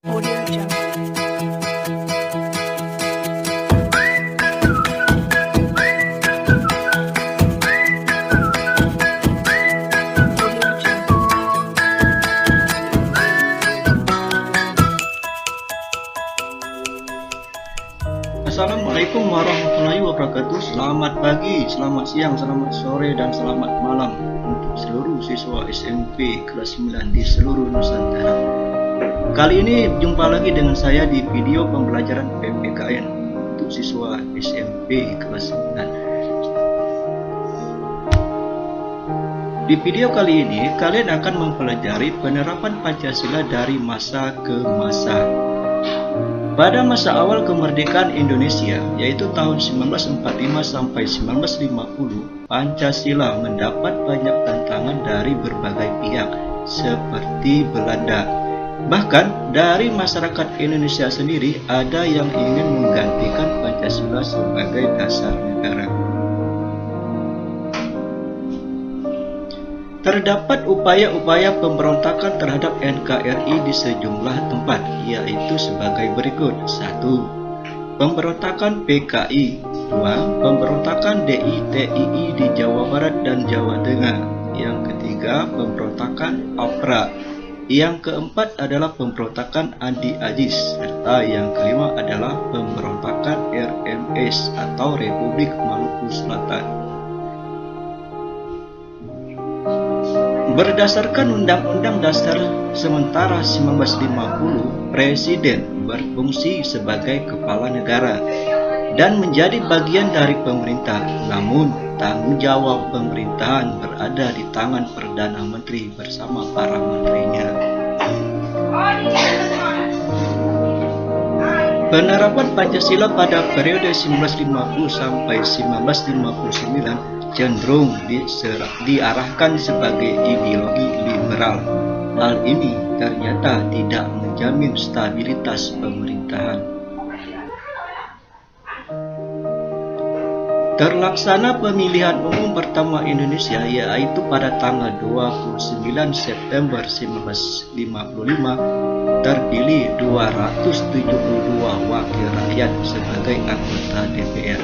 Audio Jungle. Audio Jungle. Assalamualaikum warahmatullahi wabarakatuh. Selamat pagi, selamat siang, selamat sore, dan selamat malam untuk seluruh siswa SMP kelas 9 di seluruh Nusantara. Kali ini jumpa lagi dengan saya di video pembelajaran PPKN untuk siswa SMP kelas 9. Di video kali ini kalian akan mempelajari penerapan Pancasila dari masa ke masa. Pada masa awal kemerdekaan Indonesia, yaitu tahun 1945 sampai 1950, Pancasila mendapat banyak tantangan dari berbagai pihak, seperti Belanda. Bahkan dari masyarakat Indonesia sendiri ada yang ingin menggantikan Pancasila sebagai dasar negara. Terdapat upaya-upaya pemberontakan terhadap NKRI di sejumlah tempat, yaitu sebagai berikut. 1. Pemberontakan PKI. 2. Pemberontakan DITII di Jawa Barat dan Jawa Tengah. Yang ketiga, pemberontakan APRA. Yang keempat adalah pemberontakan Andi Agis. Serta yang kelima adalah pemberontakan RMS atau Republik Maluku Selatan. Berdasarkan Undang-Undang Dasar Sementara 1950, Presiden berfungsi sebagai kepala negara dan menjadi bagian dari pemerintah. Namun, tanggung jawab pemerintahan berada di tangan Perdana Menteri bersama para menterinya. Penerapan Pancasila pada periode 1950 sampai 1959 cenderung diarahkan sebagai ideologi liberal. Hal ini ternyata tidak menjamin stabilitas pemerintahan. Terlaksana pemilihan umum pertama Indonesia, yaitu pada tanggal 29 September 1955, terpilih 272 wakil rakyat sebagai anggota DPR.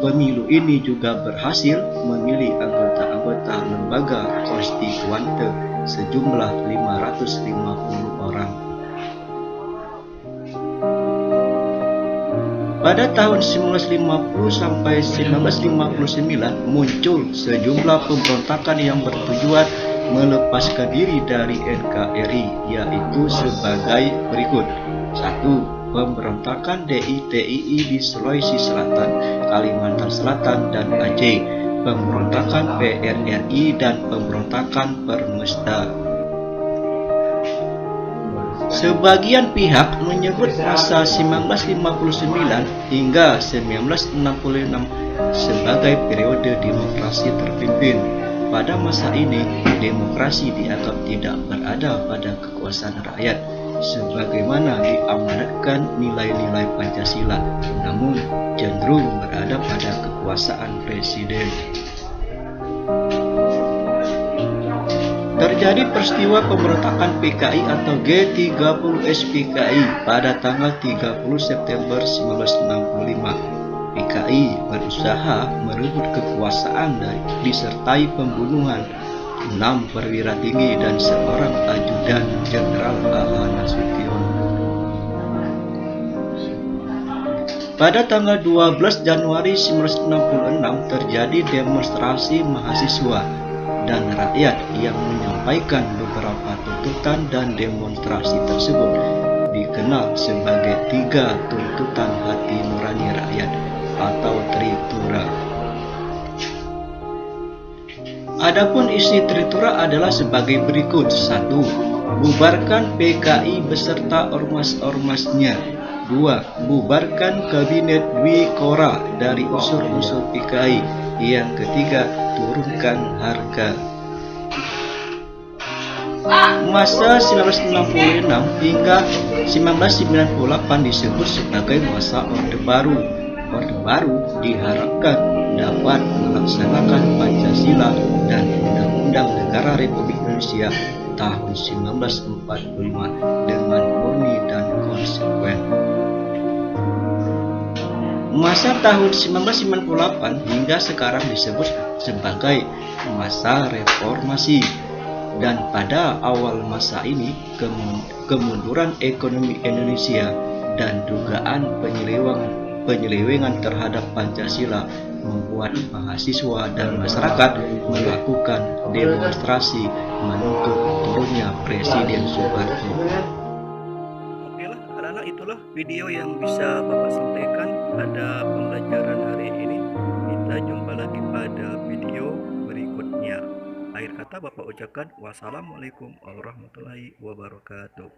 Pemilu ini juga berhasil memilih anggota-anggota lembaga konstituante sejumlah 550 orang. Pada tahun 1950 sampai 1959 muncul sejumlah pemberontakan yang bertujuan melepaskan diri dari NKRI, yaitu sebagai berikut. 1. Pemberontakan DITII di Sulawesi Selatan, Kalimantan Selatan, dan Aceh, pemberontakan PRRI, dan pemberontakan Permesta. Sebagian pihak menyebut masa 1959 hingga 1966 sebagai periode demokrasi terpimpin. Pada masa ini, demokrasi dianggap tidak berada pada kekuasaan rakyat, sebagaimana diamanatkan nilai-nilai Pancasila, namun cenderung berada pada kekuasaan presiden. Terjadi peristiwa pemberontakan PKI atau G30S-PKI pada tanggal 30 September 1965. PKI berusaha merebut kekuasaan disertai pembunuhan 6 perwira tinggi dan seorang ajudan Jenderal A.H. Nasution. Pada tanggal 12 Januari 1966 terjadi demonstrasi mahasiswa dan rakyat yang menyampaikan beberapa tuntutan, dan demonstrasi tersebut dikenal sebagai 3 tuntutan hati nurani rakyat atau Tritura. Adapun isi Tritura adalah sebagai berikut. 1. Bubarkan PKI beserta ormas-ormasnya. 2. Bubarkan Kabinet Dwi Kora dari unsur-unsur PKI. Yang ketiga, turunkan harga. Masa 1966 hingga 1998 disebut sebagai masa Orde Baru. Orde Baru diharapkan dapat melaksanakan Pancasila dan Undang-Undang Negara Republik Indonesia tahun 1945 dengan murni dan Masa tahun 1998 hingga sekarang disebut sebagai masa reformasi, dan pada awal masa ini kemunduran ekonomi Indonesia dan dugaan penyelewengan terhadap Pancasila membuat mahasiswa dan masyarakat melakukan demonstrasi menuntut turunnya Presiden Soeharto. Oke lah, anak-anak, itulah video yang bisa Bapak sampaikan pada pembelajaran hari ini. Kita jumpa lagi pada video berikutnya. Akhir kata Bapak ucapkan wassalamualaikum warahmatullahi wabarakatuh.